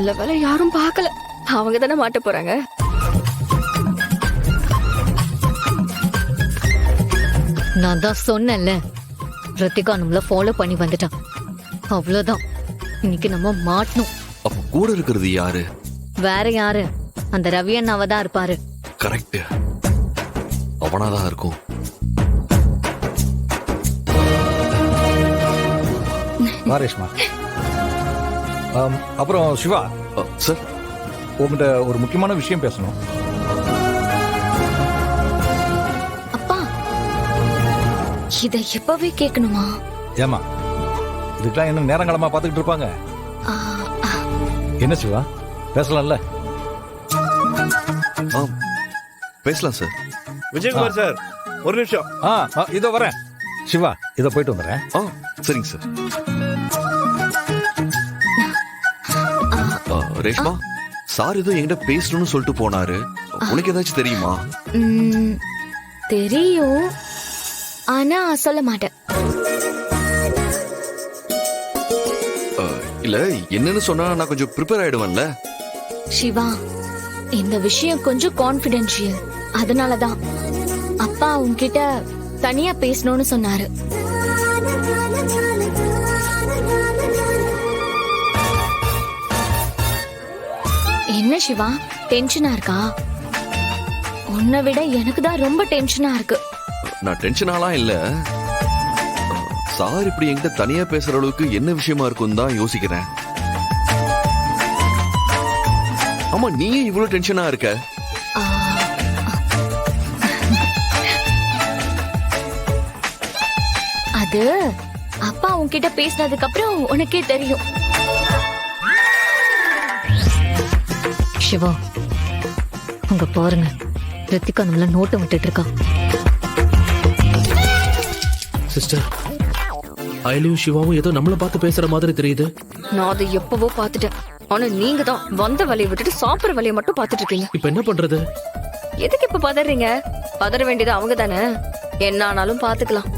நல்ல வேளை யாரும் பார்க்கல. அவங்க தானே மாட்ட போறாங்க. நான் தான் சொன்னேன்ல, ரித்திகா நம்மள ஃபாலோ பண்ணி வந்துட்டான். அவ்வளவுதான், இன்னைக்கு நம்ம மாட்டணும். அப்ப கூட இருக்கிறது யாரு? வேற யாரு? அந்த ரவி அண்ணாவ தான் இருப்பாரு. கரெக்ட், அவனாதான் இருக்கும். ரேஷ்மா, அப்புறம் சிவா சார், உங்ககிட்ட ஒரு முக்கியமான விஷயம் பேசணும். அப்பா, இத எப்பவே கேட்கணுமா? ஏமா, இதுக்கெல்லாம் என்ன நேரங்காலமா பாத்துக்கிட்டு இருப்பாங்க? என்ன சிவா, பேசலாம்ல? பேசலாம் சார். விஜயகுமார் சார், ஒரு நிமிஷம். இதோ வரேன். சிவா, இதோ போயிட்டு வந்துடுறேன். சரிங்க சார். ரேஷ்மா, சார் ஏதோ என்கிட்ட பேசணும்னு சொல்லிட்டு போனாரு. உனக்கு ஏதாச்சும் தெரியுமா? தெரியும், ஆனா சொல்ல மாட்டேன். இல்ல, என்னன்னு சொன்னா நான் கொஞ்சம் ப்ரிப்பேர் ஆயிடுவேன்ல. சிவா, இந்த விஷயம் கொஞ்சம் கான்பிடென்ஷியல். அதனாலதான் அப்பா உன்கிட்ட தனியா பேசணும்னு சொன்னாரு. என்ன சிவா, டென்ஷனா இருக்கா? உன்னை விட எனக்கு தான் ரொம்ப டென்ஷனா இருக்கு. நான் டென்ஷனாலாம் இல்ல. சார் இப்படி என்கிட்ட தனியா பேசுற அளவுக்கு என்ன விஷயமா இருக்கும் தான் யோசிக்கிறேன். ஆமா, நீயே இவ்வளவு டென்ஷனா இருக்க? அது அப்பா உன்கிட்ட பேசினதுக்கு அப்புறம் உனக்கே தெரியும். சிவா, அங்க பாருங்க, ரித்திகா நம்மள நோட்டம் விட்டுட்டு இருக்கா. சிஸ்டர், அயலியும் சிவாவும் ஏதோ நம்மள பார்த்து பேசுற மாதிரி தெரியுது. நான் அதை எப்பவோ பாத்துட்டேன். ஆனா நீங்க தான் வந்த வழியை விட்டுட்டு சாப்பிடுற வழியை மட்டும் பாத்துட்டு இருக்கீங்க. இப்ப என்ன பண்றது? எதுக்கு இப்ப பதறீங்க? பதற வேண்டியது அவங்க தானே. என்ன ஆனாலும் பாத்துக்கலாம்.